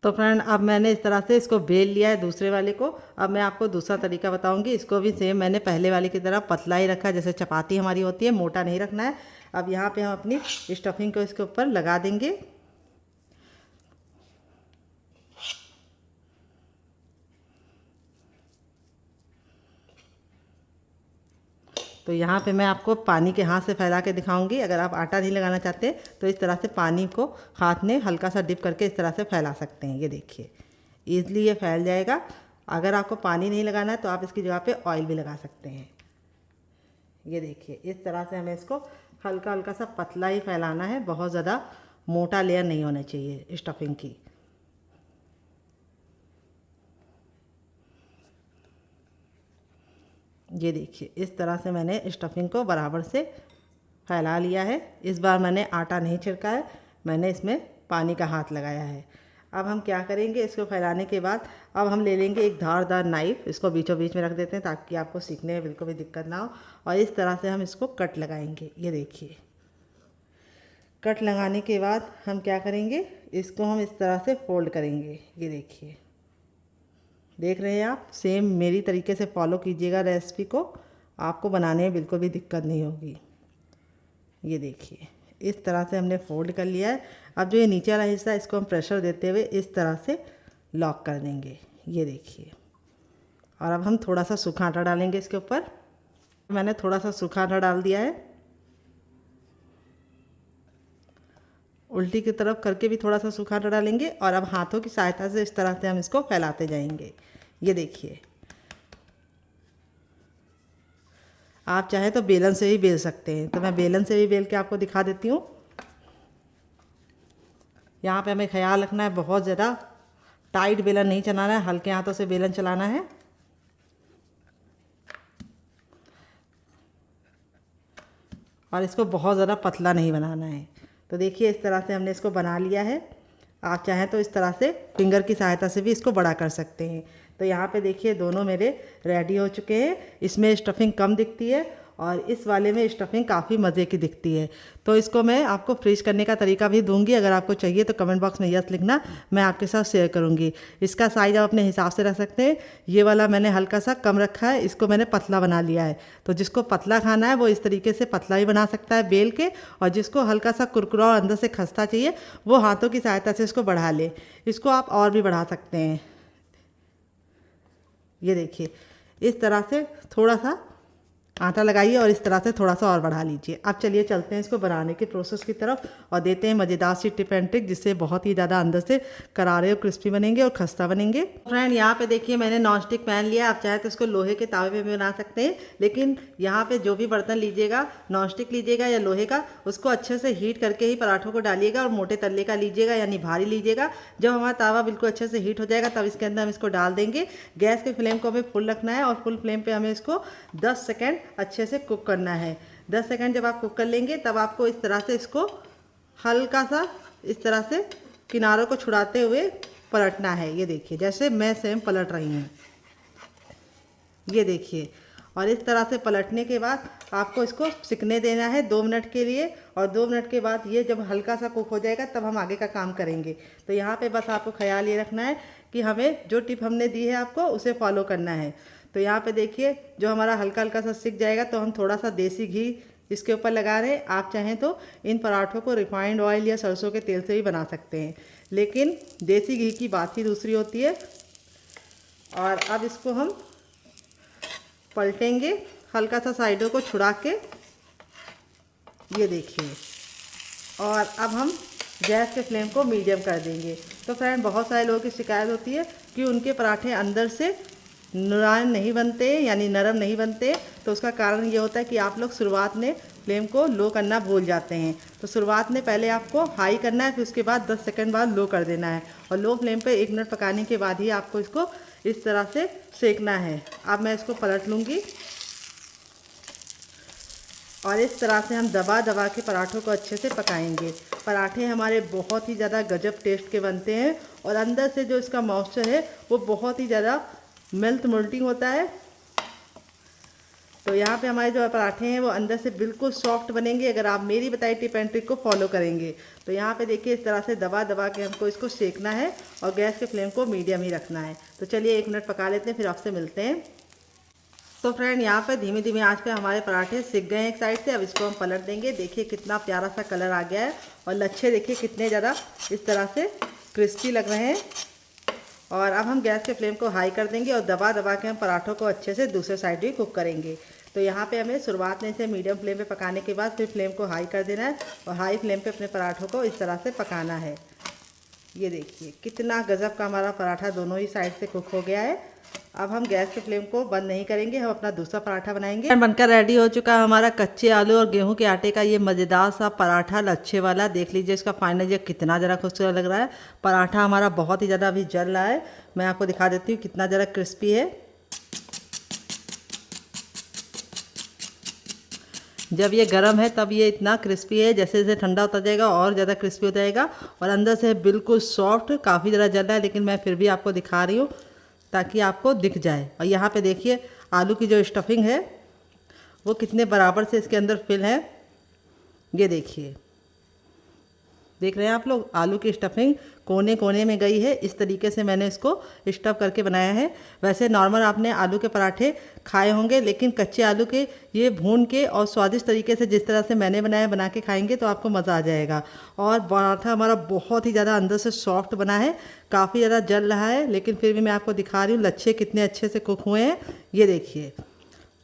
तो फ्रेंड अब मैंने इस तरह से इसको बेल लिया है दूसरे वाले को। अब मैं आपको दूसरा तरीका बताऊँगी। इसको भी सेम मैंने पहले वाले की तरह पतला ही रखा है, जैसे चपाती हमारी होती है, मोटा नहीं रखना है। अब यहाँ पर हम अपनी स्टफिंग को इसके ऊपर लगा देंगे। तो यहाँ पे मैं आपको पानी के हाथ से फैला के दिखाऊंगी। अगर आप आटा नहीं लगाना चाहते तो इस तरह से पानी को हाथ में हल्का सा डिप करके इस तरह से फैला सकते हैं। ये देखिए ईज़िली ये फैल जाएगा। अगर आपको पानी नहीं लगाना है तो आप इसकी जगह पे ऑयल भी लगा सकते हैं। ये देखिए इस तरह से हमें इसको हल्का हल्का सा पतला ही फैलाना है, बहुत ज़्यादा मोटा लेयर नहीं होना चाहिए स्टफिंग की। ये देखिए इस तरह से मैंने स्टफिंग को बराबर से फैला लिया है। इस बार मैंने आटा नहीं छिड़का है, मैंने इसमें पानी का हाथ लगाया है। अब हम क्या करेंगे, इसको फैलाने के बाद अब हम ले लेंगे एक धारदार नाइफ़, इसको बीचों बीच में रख देते हैं ताकि आपको सीखने में बिल्कुल भी दिक्कत ना हो। और इस तरह से हम इसको कट लगाएंगे। ये देखिए कट लगाने के बाद हम क्या करेंगे, इसको हम इस तरह से फोल्ड करेंगे। ये देखिए देख रहे हैं आप, सेम मेरी तरीके से फॉलो कीजिएगा रेसिपी को, आपको बनाने में बिल्कुल भी दिक्कत नहीं होगी। ये देखिए इस तरह से हमने फोल्ड कर लिया है। अब जो ये नीचे वाला हिस्सा है इसको हम प्रेशर देते हुए इस तरह से लॉक कर देंगे। ये देखिए, और अब हम थोड़ा सा सूखा आटा डालेंगे इसके ऊपर। मैंने थोड़ा सा सूखा आटा डाल दिया है, उल्टी की तरफ करके भी थोड़ा सा सूखा आटा डालेंगे और अब हाथों की सहायता से इस तरह से हम इसको फैलाते जाएंगे। ये देखिए आप चाहें तो बेलन से भी बेल सकते हैं, तो मैं बेलन से भी बेल के आपको दिखा देती हूँ। यहाँ पे हमें ख्याल रखना है, बहुत ज़्यादा टाइट बेलन नहीं चलाना है, हल्के हाथों से बेलन चलाना है। और इसको बहुत ज़्यादा पतला नहीं बनाना है। तो देखिए इस तरह से हमने इसको बना लिया है। आप चाहें तो इस तरह से फिंगर की सहायता से भी इसको बड़ा कर सकते हैं। तो यहाँ पे देखिए दोनों मेरे रेडी हो चुके हैं। इसमें स्टफिंग कम दिखती है और इस वाले में स्टफिंग काफ़ी मज़े की दिखती है। तो इसको मैं आपको फ्रीज करने का तरीका भी दूंगी, अगर आपको चाहिए तो कमेंट बॉक्स में यस लिखना, मैं आपके साथ शेयर करूंगी। इसका साइज़ आप अपने हिसाब से रख सकते हैं। ये वाला मैंने हल्का सा कम रखा है, इसको मैंने पतला बना लिया है। तो जिसको पतला खाना है वो इस तरीके से पतला ही बना सकता है बेल के, और जिसको हल्का सा कुरकुरा और अंदर से खस्ता चाहिए वो हाथों की सहायता से इसको बढ़ा ले। इसको आप और भी बढ़ा सकते हैं। ये देखिए इस तरह से थोड़ा सा आटा लगाइए और इस तरह से थोड़ा सा और बढ़ा लीजिए। अब चलिए चलते हैं इसको बनाने के प्रोसेस की तरफ और देते हैं मज़ेदार सी टिप एंड ट्रिक, जिससे बहुत ही ज़्यादा अंदर से करारे और क्रिस्पी बनेंगे और खस्ता बनेंगे। फ्रेंड यहाँ पे देखिए मैंने नॉन स्टिक पैन लिया, आप चाहे तो इसको लोहे के तावे पे भी बना सकते हैं, लेकिन यहाँ पे जो भी बर्तन लीजिएगा, नॉन स्टिक लीजिएगा या लोहे का, उसको अच्छे से हीट करके ही पराठों को डालिएगा और मोटे तल्ले का लीजिएगा, यानी भारी लीजिएगा। जब हमारा तावा बिल्कुल अच्छे से हीट हो जाएगा तब इसके अंदर हम इसको डाल देंगे। गैस के फ्लेम को हमें फुल रखना है और फुल फ्लेम पर हमें इसको 10 सेकेंड अच्छे से कुक करना है। 10 सेकंड जब आप कुक कर लेंगे तब आपको इस तरह से इसको हल्का सा इस तरह से किनारों को छुड़ाते हुए पलटना है। ये देखिए जैसे मैं सेम पलट रही हूँ, ये देखिए। और इस तरह से पलटने के बाद आपको इसको सिकने देना है 2 मिनट के लिए, और 2 मिनट के बाद ये जब हल्का सा कुक हो जाएगा तब हम आगे का काम करेंगे। तो यहाँ पे बस आपको ख्याल ये रखना है कि हमें जो टिप हमने दी है आपको उसे फॉलो करना है। तो यहाँ पे देखिए जो हमारा हल्का हल्का सा सिक जाएगा तो हम थोड़ा सा देसी घी इसके ऊपर लगा रहे हैं। आप चाहें तो इन पराठों को रिफाइंड ऑयल या सरसों के तेल से भी बना सकते हैं, लेकिन देसी घी की बात ही दूसरी होती है। और अब इसको हम पलटेंगे हल्का सा साइडों को छुड़ा के, ये देखिए। और अब हम गैस के फ्लेम को मीडियम कर देंगे। तो फ्रेंड बहुत सारे लोगों की शिकायत होती है कि उनके पराठे अंदर से मुलायम नहीं बनते, यानी नरम नहीं बनते। तो उसका कारण ये होता है कि आप लोग शुरुआत में फ्लेम को लो करना भूल जाते हैं। तो शुरुआत में पहले आपको हाई करना है, फिर उसके बाद 10 सेकंड बाद लो कर देना है, और लो फ्लेम पे 1 मिनट पकाने के बाद ही आपको इसको इस तरह से सेकना है। अब मैं इसको पलट लूँगी और इस तरह से हम दबा दबा के पराठों को अच्छे से पकाएंगे। पराठे हमारे बहुत ही ज़्यादा गजब टेस्ट के बनते हैं, और अंदर से जो इसका मॉइस्चर है वो बहुत ही ज़्यादा मोल्टिंग होता है। तो यहाँ पे हमारे जो पराठे हैं वो अंदर से बिल्कुल सॉफ्ट बनेंगे अगर आप मेरी बताई टिप एंड ट्रिक को फॉलो करेंगे। तो यहाँ पे देखिए इस तरह से दबा दबा के हमको इसको सेकना है और गैस के फ्लेम को मीडियम ही रखना है। तो चलिए 1 मिनट पका लेते हैं, फिर आपसे मिलते हैं। तो फ्रेंड यहाँ पे धीमी धीमी आंच पे हमारे पराठे सिक गए हैं एक साइड से। अब इसको हम पलट देंगे। देखिए कितना प्यारा सा कलर आ गया है, और लच्छे देखिए कितने ज़्यादा इस तरह से क्रिस्पी लग रहे हैं। और अब हम गैस के फ्लेम को हाई कर देंगे और दबा दबा के हम पराठों को अच्छे से दूसरे साइड भी कुक करेंगे। तो यहाँ पे हमें शुरुआत में इसे मीडियम फ्लेम पे पकाने के बाद फिर फ्लेम को हाई कर देना है और हाई फ्लेम पे अपने पराठों को इस तरह से पकाना है। ये देखिए कितना गजब का हमारा पराठा दोनों ही साइड से कुक हो गया है। अब हम गैस के फ्लेम को बंद नहीं करेंगे, हम अपना दूसरा पराठा बनाएंगे। बनकर रेडी हो चुका है हमारा कच्चे आलू और गेहूं के आटे का ये मज़ेदार सा पराठा लच्छे वाला। देख लीजिए इसका फाइनल ये कितना ज़रा खूबसूरत लग रहा है। पराठा हमारा बहुत ही ज़्यादा अभी जल रहा है, मैं आपको दिखा देती हूँ कितना ज़रा क्रिस्पी है। जब ये गर्म है तब ये इतना क्रिस्पी है, जैसे जैसे ठंडा होता जाएगा और ज़्यादा क्रिस्पी हो जाएगा और अंदर से बिल्कुल सॉफ्ट। काफ़ी ज़्यादा जल रहा है लेकिन मैं फिर भी आपको दिखा रही हूँ ताकि आपको दिख जाए। और यहाँ पे देखिए आलू की जो स्टफिंग है वो कितने बराबर से इसके अंदर फिल है। ये देखिए, देख रहे हैं आप लोग, आलू की स्टफिंग कोने कोने में गई है। इस तरीके से मैंने इसको स्टफ करके बनाया है। वैसे नॉर्मल आपने आलू के पराठे खाए होंगे, लेकिन कच्चे आलू के ये भून के और स्वादिष्ट तरीके से जिस तरह से मैंने बनाया बना के खाएंगे तो आपको मज़ा आ जाएगा। और पराठा हमारा बहुत ही ज़्यादा अंदर से सॉफ्ट बना है, काफ़ी ज़्यादा जल रहा है लेकिन फिर भी मैं आपको दिखा रही हूँ लच्छे कितने अच्छे से कुक हुए हैं। ये देखिए,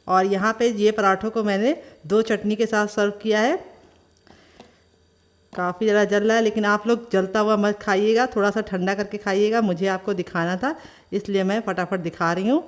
और यहाँ पर ये पराठों को मैंने 2 चटनी के साथ सर्व किया है। काफ़ी ज़्यादा जल रहा है लेकिन आप लोग जलता हुआ मत खाइएगा, थोड़ा सा ठंडा करके खाइएगा। मुझे आपको दिखाना था इसलिए मैं फटाफट दिखा रही हूँ।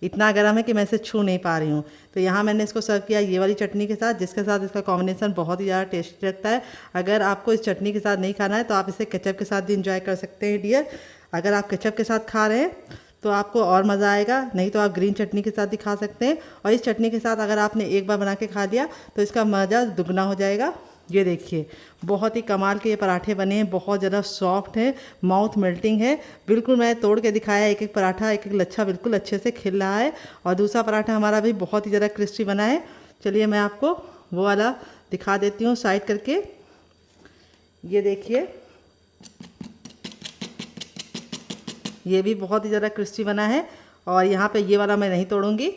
इतना गर्म है कि मैं इसे छू नहीं पा रही हूँ। तो यहाँ मैंने इसको सर्व किया ये वाली चटनी के साथ, जिसके साथ इसका कॉम्बिनेशन बहुत ही ज़्यादा टेस्टी लगता है। अगर आपको इस चटनी के साथ नहीं खाना है तो आप इसे केचप के साथ भी इंजॉय कर सकते हैं डियर। अगर आप केचप के साथ खा रहे हैं तो आपको और मज़ा आएगा, नहीं तो आप ग्रीन चटनी के साथ भी खा सकते हैं। और इस चटनी के साथ अगर आपने एक बार बना के खा लिया तो इसका मज़ा दुगना हो जाएगा। ये देखिए बहुत ही कमाल के ये पराठे बने हैं, बहुत ज़्यादा सॉफ्ट है, माउथ मेल्टिंग है। बिल्कुल मैं तोड़ के दिखाया, एक एक पराठा एक एक लच्छा बिल्कुल अच्छे से खिल रहा है। और दूसरा पराठा हमारा भी बहुत ही ज़्यादा क्रिस्पी बना है। चलिए मैं आपको वो वाला दिखा देती हूँ साइड करके। ये देखिए ये भी बहुत ही ज़्यादा क्रिस्पी बना है। और यहाँ पे ये वाला मैं नहीं तोड़ूंगी,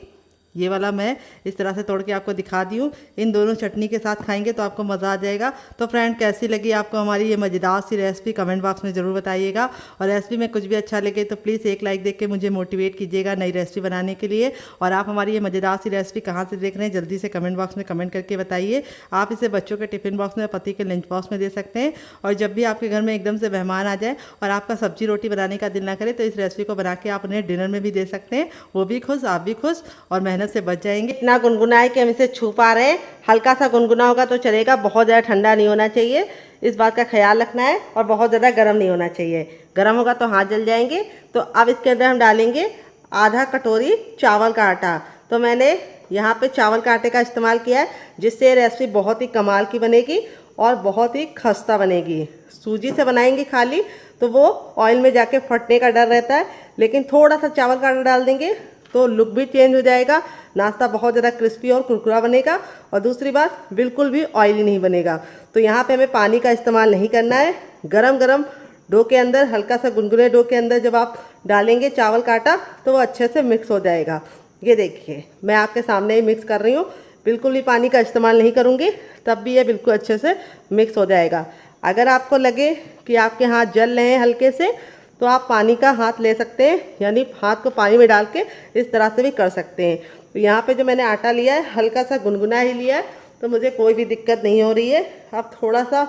ये वाला मैं इस तरह से तोड़ के आपको दिखा दी हूँ। इन दोनों चटनी के साथ खाएंगे तो आपको मज़ा आ जाएगा। तो फ्रेंड कैसी लगी आपको हमारी ये मज़ेदार सी रेसिपी कमेंट बॉक्स में ज़रूर बताइएगा। और रेसिपी में कुछ भी अच्छा लगे तो प्लीज़ एक लाइक देख के मुझे मोटिवेट कीजिएगा नई रेसिपी बनाने के लिए। और आप हमारी ये मज़ेदार सी रेसिपी कहाँ से देख रहे हैं जल्दी से कमेंट बॉक्स में कमेंट करके बताइए। आप इसे बच्चों के टिफ़िन बॉक्स में, पति के लंच बॉक्स में दे सकते हैं। और जब भी आपके घर में एकदम से मेहमान आ जाए और आपका सब्जी रोटी बनाने का दिल ना करे तो इस रेसिपी को बना के आप उन्हें डिनर में भी दे सकते हैं। वो भी खुश, आप भी खुश और मेहनत से बच जाएंगे। इतना गुनगुना है कि हम इसे छू पा रहे हैं। हल्का सा गुनगुना होगा तो चलेगा, बहुत ज़्यादा ठंडा नहीं होना चाहिए, इस बात का ख्याल रखना है। और बहुत ज़्यादा गर्म नहीं होना चाहिए, गर्म होगा तो हाथ जल जाएंगे। तो अब इसके अंदर हम डालेंगे आधा कटोरी चावल का आटा। तो मैंने यहाँ पे चावल का आटे का इस्तेमाल किया है, जिससे रेसिपी बहुत ही कमाल की बनेगी और बहुत ही खस्ता बनेगी। सूजी से बनाएंगे खाली तो वो ऑयल में जाके फटने का डर रहता है, लेकिन थोड़ा सा चावल का आटा डाल देंगे तो लुक भी चेंज हो जाएगा, नाश्ता बहुत ज़्यादा क्रिस्पी और कुरकुरा बनेगा। और दूसरी बात, बिल्कुल भी ऑयली नहीं बनेगा। तो यहाँ पे हमें पानी का इस्तेमाल नहीं करना है। गरम गरम डो के अंदर, हल्का सा गुनगुने डो के अंदर जब आप डालेंगे चावल का आटा तो वो अच्छे से मिक्स हो जाएगा। ये देखिए मैं आपके सामने ही मिक्स कर रही हूँ, बिल्कुल भी पानी का इस्तेमाल नहीं करूँगी, तब भी ये बिल्कुल अच्छे से मिक्स हो जाएगा। अगर आपको लगे कि आपके हाथ जल रहे हैं हल्के से तो आप पानी का हाथ ले सकते हैं, यानी हाथ को पानी में डाल के इस तरह से भी कर सकते हैं। तो यहाँ पे जो मैंने आटा लिया है हल्का सा गुनगुना ही लिया है, तो मुझे कोई भी दिक्कत नहीं हो रही है। अब थोड़ा सा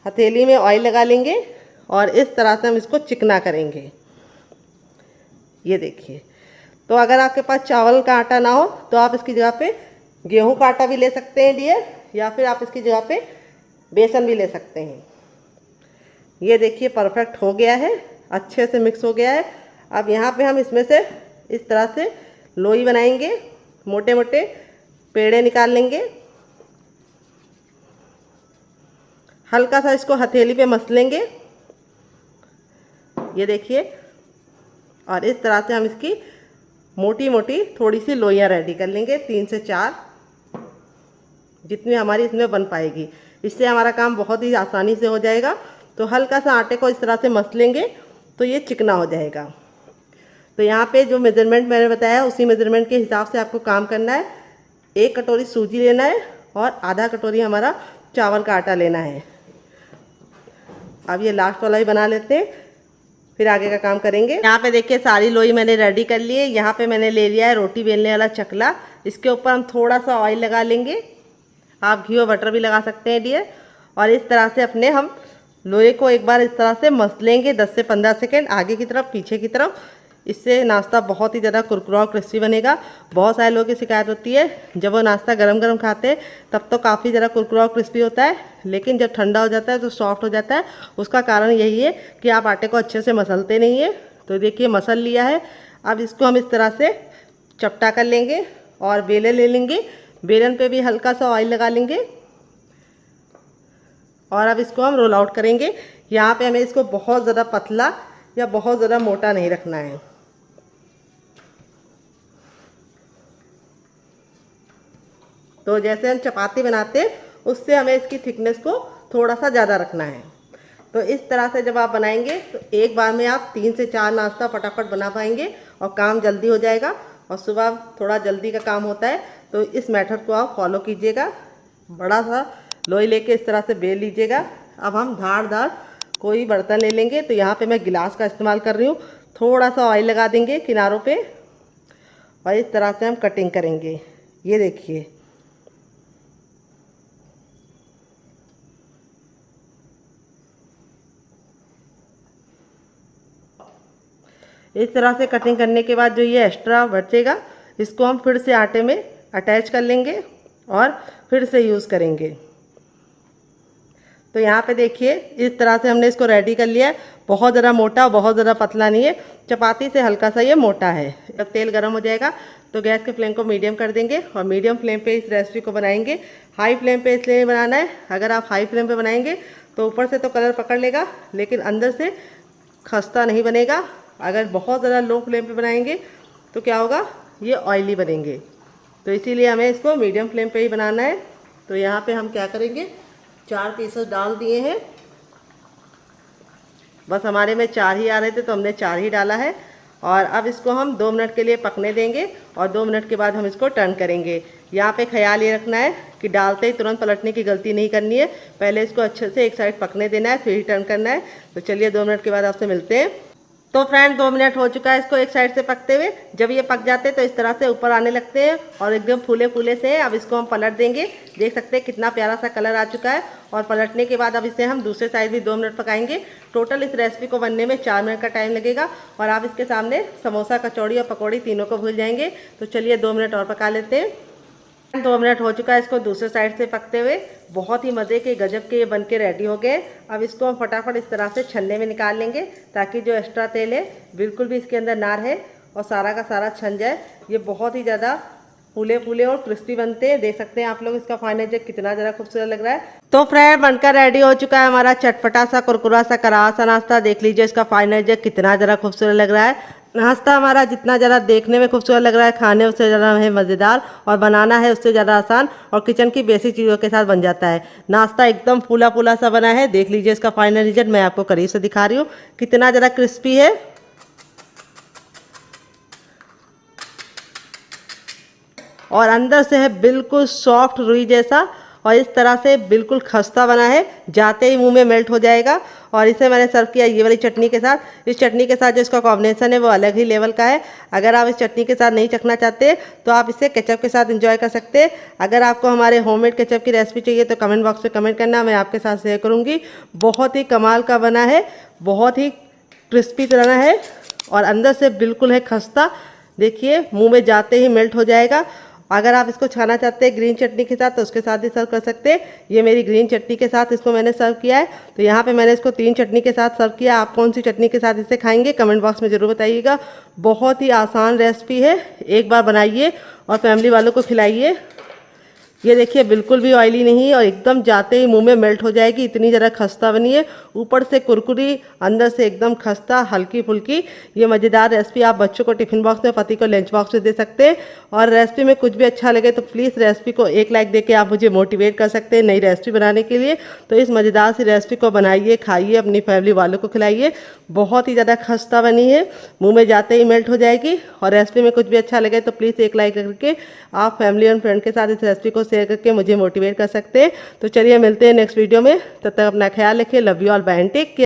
हथेली में ऑयल लगा लेंगे और इस तरह से हम इसको चिकना करेंगे। ये देखिए, तो अगर आपके पास चावल का आटा ना हो तो आप इसकी जगह पे गेहूं का आटा भी ले सकते हैं डियर, या फिर आप इसकी जगह पे बेसन भी ले सकते हैं। ये देखिए परफेक्ट हो गया है, अच्छे से मिक्स हो गया है। अब यहाँ पे हम इसमें से इस तरह से लोई बनाएंगे, मोटे मोटे पेड़े निकाल लेंगे, हल्का सा इसको हथेली पे मस लेंगे। ये देखिए, और इस तरह से हम इसकी मोटी मोटी थोड़ी सी लोइयाँ रेडी कर लेंगे, 3 से 4 जितनी हमारी इसमें बन पाएगी। इससे हमारा काम बहुत ही आसानी से हो जाएगा। तो हल्का सा आटे को इस तरह से मस लेंगे तो ये चिकना हो जाएगा। तो यहाँ पे जो मेज़रमेंट मैंने बताया उसी मेज़रमेंट के हिसाब से आपको काम करना है। 1 कटोरी सूजी लेना है और आधा कटोरी हमारा चावल का आटा लेना है। अब ये लास्ट वाला ही बना लेते हैं, फिर आगे का काम करेंगे। यहाँ पे देखिए सारी लोई मैंने रेडी कर ली है। यहाँ पे मैंने ले लिया है रोटी बेलने वाला चकला, इसके ऊपर हम थोड़ा सा ऑयल लगा लेंगे, आप घी और बटर भी लगा सकते हैं डियर। और इस तरह से अपने हम लोहे को एक बार इस तरह से मस लेंगे 10 से 15 सेकेंड, आगे की तरफ पीछे की तरफ। इससे नाश्ता बहुत ही ज़्यादा कुरकुरा और क्रिस्पी बनेगा। बहुत सारे लोगों की शिकायत होती है जब वो नाश्ता गरम गरम खाते हैं तब तो काफ़ी ज़्यादा कुरकुरा और क्रिस्पी होता है, लेकिन जब ठंडा हो जाता है तो सॉफ्ट हो जाता है। उसका कारण यही है कि आप आटे को अच्छे से मसलते नहीं है। तो देखिए मसल लिया है। अब इसको हम इस तरह से चपटा कर लेंगे और बेलन ले लेंगे। बेलन पे भी हल्का सा ऑयल लगा लेंगे और अब इसको हम रोल आउट करेंगे। यहाँ पे हमें इसको बहुत ज़्यादा पतला या बहुत ज़्यादा मोटा नहीं रखना है। तो जैसे हम चपाती बनाते हैं उससे हमें इसकी थिकनेस को थोड़ा सा ज़्यादा रखना है। तो इस तरह से जब आप बनाएंगे तो एक बार में आप 3 से 4 नाश्ता फटाफट बना पाएंगे और काम जल्दी हो जाएगा। और सुबह थोड़ा जल्दी का काम होता है तो इस मेथड को आप फॉलो कीजिएगा। बड़ा सा लोई लेके इस तरह से बेल लीजिएगा। अब हम धारदार कोई बर्तन ले लेंगे। तो यहाँ पे मैं गिलास का इस्तेमाल कर रही हूँ। थोड़ा सा ऑयल लगा देंगे किनारों पे और इस तरह से हम कटिंग करेंगे। ये देखिए इस तरह से कटिंग करने के बाद जो ये एक्स्ट्रा बचेगा इसको हम फिर से आटे में अटैच कर लेंगे और फिर से यूज़ करेंगे। तो यहाँ पे देखिए इस तरह से हमने इसको रेडी कर लिया है। बहुत ज़्यादा मोटा बहुत ज़्यादा पतला नहीं है, चपाती से हल्का सा ये मोटा है। जब तेल गर्म हो जाएगा तो गैस के फ्लेम को मीडियम कर देंगे और मीडियम फ्लेम पे इस रेसिपी को बनाएंगे। हाई फ्लेम पे इसलिए बनाना है, अगर आप हाई फ्लेम पे बनाएंगे तो ऊपर से तो कलर पकड़ लेगा लेकिन अंदर से खस्ता नहीं बनेगा। अगर बहुत ज़्यादा लो फ्लेम पे बनाएंगे तो क्या होगा, ये ऑयली बनेंगे। तो इसीलिए हमें इसको मीडियम फ्लेम पे ही बनाना है। तो यहाँ पे हम क्या करेंगे, 4 पीसेस डाल दिए हैं। बस हमारे में 4 ही आ रहे थे तो हमने 4 ही डाला है। और अब इसको हम 2 मिनट के लिए पकने देंगे और 2 मिनट के बाद हम इसको टर्न करेंगे। यहाँ पे ख्याल ये रखना है कि डालते ही तुरंत पलटने की गलती नहीं करनी है। पहले इसको अच्छे से एक साइड पकने देना है फिर ही टर्न करना है। तो चलिए 2 मिनट के बाद आपसे मिलते हैं। तो फ्रेंड 2 मिनट हो चुका है इसको एक साइड से पकते हुए। जब ये पक जाते हैं तो इस तरह से ऊपर आने लगते हैं और एकदम फूले फूले से। अब इसको हम पलट देंगे। देख सकते हैं कितना प्यारा सा कलर आ चुका है। और पलटने के बाद अब इसे हम दूसरे साइड भी 2 मिनट पकाएंगे। टोटल इस रेसिपी को बनने में 4 मिनट का टाइम लगेगा और आप इसके सामने समोसा, कचौड़ी और पकौड़ी तीनों को भूल जाएंगे। तो चलिए 2 मिनट और पका लेते हैं। 2 मिनट हो चुका है इसको दूसरे साइड से पकते हुए। बहुत ही मज़े के गजब के ये बन के रेडी हो गए। अब इसको हम फटाफट इस तरह से छन्ने में निकाल लेंगे ताकि जो एक्स्ट्रा तेल है बिल्कुल भी इसके अंदर ना रहे और सारा का सारा छन जाए। ये बहुत ही ज़्यादा फूले फूले और क्रिस्पी बनते हैं। देख सकते हैं आप लोग इसका फाइनल जो कितना ज़्यादा खूबसूरत लग रहा है। तो फ्रेंड बनकर रेडी हो चुका है हमारा चटपटा सा कुरकुरा सा करारा सा नाश्ता। देख लीजिए इसका फाइनल जो कितना ज़्यादा खूबसूरत लग रहा है। नाश्ता हमारा जितना ज़्यादा देखने में खूबसूरत लग रहा है, खाने उससे ज़्यादा है मज़ेदार और बनाना है उससे ज़्यादा आसान और किचन की बेसिक चीज़ों के साथ बन जाता है। नाश्ता एकदम फूला फूला सा बना है। देख लीजिए इसका फाइनल रिजल्ट मैं आपको करीब से दिखा रही हूँ कितना ज़्यादा क्रिस्पी है और अंदर से है बिल्कुल सॉफ्ट रुई जैसा और इस तरह से बिल्कुल खस्ता बना है, जाते ही मुंह में मेल्ट हो जाएगा। और इसे मैंने सर्व किया ये वाली चटनी के साथ। इस चटनी के साथ जो इसका कॉम्बिनेशन है वो अलग ही लेवल का है। अगर आप इस चटनी के साथ नहीं चखना चाहते तो आप इसे केचप के साथ एंजॉय कर सकते हैं। अगर आपको हमारे होममेड केचप की रेसिपी चाहिए तो कमेंट बॉक्स में कमेंट करना, मैं आपके साथ शेयर करूँगी। बहुत ही कमाल का बना है, बहुत ही क्रिस्पी तरह है और अंदर से बिल्कुल है खस्ता। देखिए मुँह में जाते ही मेल्ट हो जाएगा। अगर आप इसको खाना चाहते हैं ग्रीन चटनी के साथ तो उसके साथ भी सर्व कर सकते हैं। ये मेरी ग्रीन चटनी के साथ इसको मैंने सर्व किया है। तो यहाँ पे मैंने इसको 3 चटनी के साथ सर्व किया। आप कौन सी चटनी के साथ इसे खाएंगे कमेंट बॉक्स में ज़रूर बताइएगा। बहुत ही आसान रेसिपी है, एक बार बनाइए और फैमिली वालों को खिलाइए। ये देखिए बिल्कुल भी ऑयली नहीं है और एकदम जाते ही मुंह में मेल्ट हो जाएगी, इतनी ज़रा खस्ता बनी है। ऊपर से कुरकुरी, अंदर से एकदम खस्ता, हल्की फुल्की। ये मज़ेदार रेसिपी आप बच्चों को टिफ़िन बॉक्स में, पति को लंच बॉक्स में दे सकते हैं। और रेसिपी में कुछ भी अच्छा लगे तो प्लीज़ रेसिपी को एक लाइक देके आप मुझे मोटिवेट कर सकते हैं नई रेसिपी बनाने के लिए। तो इस मज़ेदार सी रेसिपी को बनाइए, खाइए, अपनी फैमिली वालों को खिलाइए। बहुत ही ज़्यादा खस्ता बनी है, मुँह में जाते ही मेल्ट हो जाएगी। और रेसिपी में कुछ भी अच्छा लगे तो प्लीज़ एक लाइक करके आप फैमिली और फ्रेंड के साथ इस रेसिपी को शेयर करके मुझे मोटिवेट कर सकते हैं। तो चलिए मिलते हैं नेक्स्ट वीडियो में, तब तक अपना ख्याल रखिए। Love you all, bye and take care.